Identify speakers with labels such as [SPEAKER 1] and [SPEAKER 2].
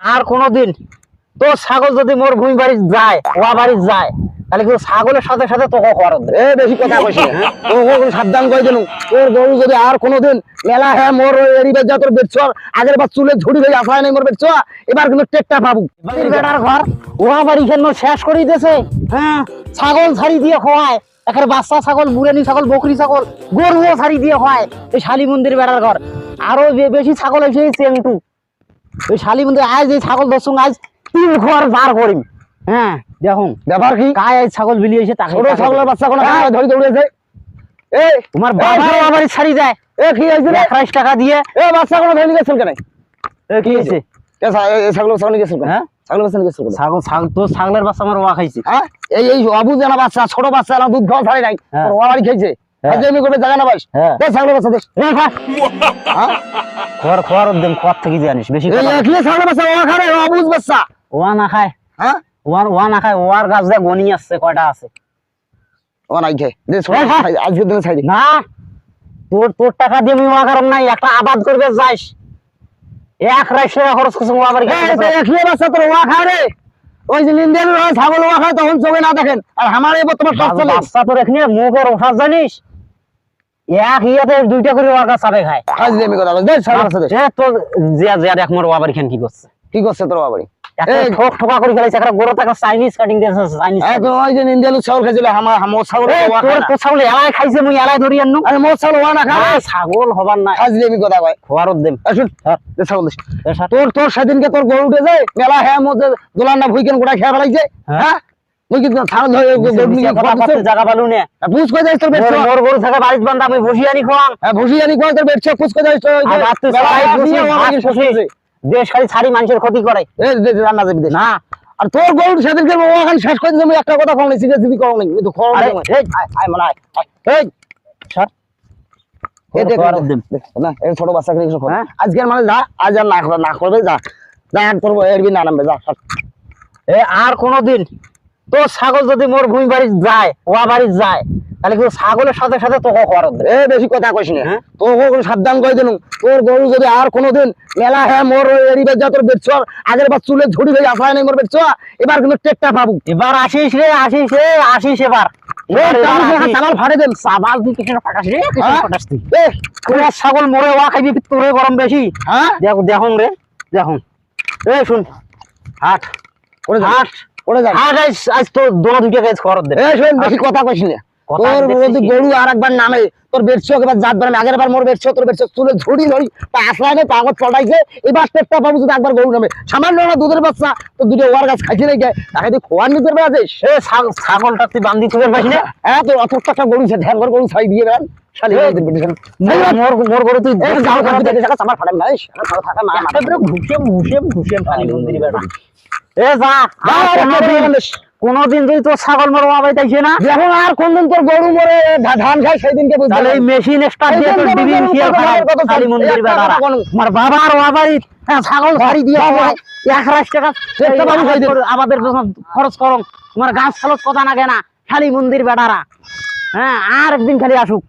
[SPEAKER 1] আর কোনোদিন তোর ছাগল যদি মোর ভূমি বাড়ি যায় ওয়া বাড়ি যায় তাহলে কিন্তু ছাগলের সাথে সাথে তোকে খরচ দেবে।
[SPEAKER 2] বেশি কথা কইছি তোকে সাবধান কই দেনু তোর গরু যদি আর কোনোদিন মেলা হ্যাঁ মোর এরিবের যা তোর বেচছ আগের বার চুলে ঝুড়ি হয়ে আসায় নাই মোর বেচছ এবার কিন্তু টেকটা পাবো।
[SPEAKER 1] বাড়ির বেটার ঘর ওয়া বাড়ি কেন শেষ করে দিতেছে। হ্যাঁ ছাগল ছাড়ি দিয়ে খাওয়ায় একের বাচ্চা ছাগল বুড়ানি ছাগল বকরি ছাগল গরুও ছাড়ি দিয়ে খাওয়ায় এই শালী মন্দির বেটার ঘর। আরো বেশি ছাগল এসে চেংটু ওই শালী মন্দির আজ এই ছাগল দর্শন আজ 3 ঘর বার করিম। হ্যাঁ দেখুন
[SPEAKER 2] ব্যাপার কি
[SPEAKER 1] কায় আজ ছাগল বিলি এসে তাকে
[SPEAKER 2] ছোট ছাগলের বাচ্চা কোন ধরে দৌড়ে যায় এই
[SPEAKER 1] তোমার বাবার বাড়ি ছাড়ি যায়
[SPEAKER 2] এ কি হইছে রে
[SPEAKER 1] 21 টাকা দিয়ে
[SPEAKER 2] এ বাচ্চা কোন ধরে গেছিল কেন
[SPEAKER 1] এ কি হইছে
[SPEAKER 2] কে ছাগল ছাগল গেছিল কেন
[SPEAKER 1] হ্যাঁ
[SPEAKER 2] ছাগল বাচ্চা গেছিল কেন
[SPEAKER 1] ছাগল ছাগল তো ছাগলের বাচ্চা আমার ওয়া খাইছে।
[SPEAKER 2] হ্যাঁ এই অবু জানা বাচ্চা ছোট বাচ্চা না দুধ খাওয়া ছাড়ি নাই
[SPEAKER 1] হ্যাঁ।
[SPEAKER 2] তোর ওয়া বাড়ি খাইছে আজ আমি করে জায়গা না পাইস
[SPEAKER 1] হ্যাঁ।
[SPEAKER 2] দে ছাগল বাচ্চা দে
[SPEAKER 1] হ্যাঁ খোয়ার খোয়ার উদ্যম খোয়ার থেকে জানিস বেশি
[SPEAKER 2] এই একলি ছাগল বাচ্চা ওয়া খারে অবুজ বাচ্চা
[SPEAKER 1] ওয়া না খায়
[SPEAKER 2] হ্যাঁ
[SPEAKER 1] ওয়া না খায় ওয়ার গাছ দিয়ে গনি আসছে কয়টা আছে
[SPEAKER 2] ও নাই খায় দে আজকে দিনে ছাই দে
[SPEAKER 1] না তোর তোর টাকা দিয়ে আমি ওয়া কারণ নাই একটা আবাদ করবে যাইস 1 টাকা খরচ করছে ওয়া বাড়ি
[SPEAKER 2] একলি বাচ্চা তোর ওয়া খায় রে ওই যে লিন্দেন ছাগল ওয়া খায় তখন চোখে না দেখেন আর আমার এই বর্তমান সব চলে
[SPEAKER 1] বাচ্চা তোর এখানে মুখের ওঠার জানিস এক ইয়াতে 2টা করে ওয়া গাছ চাবে খায়।
[SPEAKER 2] আজ আমি কথা বল দে ছাগল বাচ্চা দে
[SPEAKER 1] এ তোর জিয়া দেখ মোর ওয়া বাড়ি খান কি করছে
[SPEAKER 2] কি করছে তোর ওয়া বাড়ি
[SPEAKER 1] একটা ঠোক ঠোকা করে খেলাইছে একটা গোড়া টাকা চাইনিজ কাটিং দিয়েছে চাইনিজ
[SPEAKER 2] এখন ওই যে নিন্দেলু ছাগল খাইছিল আমার মোর ছাগল ওয়া
[SPEAKER 1] তোর
[SPEAKER 2] খায়
[SPEAKER 1] তো ছাগল এলাই খাইছে মুই এলাই ধরি আননু
[SPEAKER 2] আরে মোর ছাগল ওয়া না খায়
[SPEAKER 1] ছাগল হবার না
[SPEAKER 2] আজ আমি কথা কয়
[SPEAKER 1] খোয়ার উদ্যম
[SPEAKER 2] আসুন দে ছাগল দে তোর তোর সেদিনকে তোর গরু উঠে যায় মেলা হ্যাঁ মোর দোলান না ভুইকেন গোটা খেয়ে ফেলাইছে হ্যাঁ মুই কিন্তু ছাগল ধরে
[SPEAKER 1] জায়গা পালু নে
[SPEAKER 2] বুঝ কই যাইছ তোর বেচ্ছ
[SPEAKER 1] মোর গরু থাকা বাড়িতে বান্ধা আমি বসি আনি খোয়াং
[SPEAKER 2] ভুসি জানি কই তোর বেচ্ছ বুঝ কই যাইছ
[SPEAKER 1] আর রাত তো দেশ খালি ছাড়ি মানুষের ক্ষতি করে
[SPEAKER 2] এই রান্না যাবি দে
[SPEAKER 1] না
[SPEAKER 2] আর তোর গরু সেদিনকে ওখানে শেষ করে দিলাম একটা কথা কম নাই সিরিয়াস দিবি কম নাই তো খবর
[SPEAKER 1] আরে,
[SPEAKER 2] এই আয় মানে এই
[SPEAKER 1] সর
[SPEAKER 2] এই দেখ
[SPEAKER 1] খোয়ার উদ্যম।
[SPEAKER 2] না এই ছোট বাচ্চাকে কিছু খবর
[SPEAKER 1] হ্যাঁ?
[SPEAKER 2] আজকে মানে যা আজ আর না করবে যা যা আর তোর এরবি না নামবে যা সর।
[SPEAKER 1] এ আর কোনোদিন তোর ছাগল যদি মোর ভূমি বাড়ি যায় ওয়া বাড়ি যায় তাহলে কিন্তু ছাগলের সাথে সাথে তোকে খরচ দেবে।
[SPEAKER 2] এ বেশি কথা কইস না
[SPEAKER 1] হ্যাঁ?
[SPEAKER 2] তোকে সাবধান কই দেনু তোর গরু যদি আর কোনোদিন মেলা হ্যাঁ মোর এরিবের যা তোর বেচছ আগের বার চুলে ঝুড়ি হয়ে আসায় নাই মোর বেচছ এবার কিন্তু টেকটা পাবো
[SPEAKER 1] এবার আসিস রে আসিস এবার
[SPEAKER 2] সামাল ফাড়ে দেন
[SPEAKER 1] সাবাল তুই কিসের ফাটাস রে কিসের
[SPEAKER 2] হ্যাঁ?
[SPEAKER 1] ফাটাস তুই
[SPEAKER 2] এ
[SPEAKER 1] তোর ছাগল মরে ওয়া খাইবি তোরে গরম বেশি
[SPEAKER 2] হ্যাঁ
[SPEAKER 1] দেখুন রে দেখুন এ শুন হাট
[SPEAKER 2] ওরে যা
[SPEAKER 1] হাট
[SPEAKER 2] ওরে যা
[SPEAKER 1] হাট আজ তো দোনো দুইটা কাজ খরচ দেবে।
[SPEAKER 2] এই শোন বেশি কথা কইস না
[SPEAKER 1] কথা
[SPEAKER 2] তোর
[SPEAKER 1] দেখতেছি।
[SPEAKER 2] যদি গরু আরেকবার নামে তোর বেরছো এবার জাত বানাবে আগের বার মোর বেরছো তোর বেরছো চুলে ঝুড়ি ধরি আসলানে পাগত চড়াইছে এবার টেকটা পাবো যদি একবার গরু নামে সামান্য না দুধের বাচ্চা তো দুটো ওয়ার গাছ খাইছে নাই তাকে তুই খোয়ার নিতে পারবে আছিস
[SPEAKER 1] এ ছাগলটা তুই বান্ধি তুই পারবি না
[SPEAKER 2] হ্যাঁ তোর অত টাকা গরু ঢ্যাঙ্গর গরু ছাই দিয়ে বেড়ান শালি
[SPEAKER 1] মোর গরু তুই
[SPEAKER 2] জাল খাবি দেখে জায়গা আমার ফাটাম নাই থাকা মা
[SPEAKER 1] ঘুষেম খালি মন্দির বেড়া এ যা কোনদিন তুই তোর ছাগল মর ওয়া বাড়ি তাইছে না
[SPEAKER 2] যখন আর কোনদিন তোর গরু মরে ধান খাই সেই দিনকে বুঝতে
[SPEAKER 1] তাহলে এই মেশিন স্টার্ট দিয়ে তোর ডিবিং শেয়ার কত খালি মন্দির বেড়া আমার বাবার ওয়া বাড়ি ছাগল ছাড়ি দিয়ে 1 টাকা
[SPEAKER 2] একটা মানুষ খাইতে
[SPEAKER 1] আমাদের খরচ করম তোমার গাছ খালত কথা না কেনা খালি মন্দির বেড়ারা হ্যাঁ আর একদিন খালি আসুক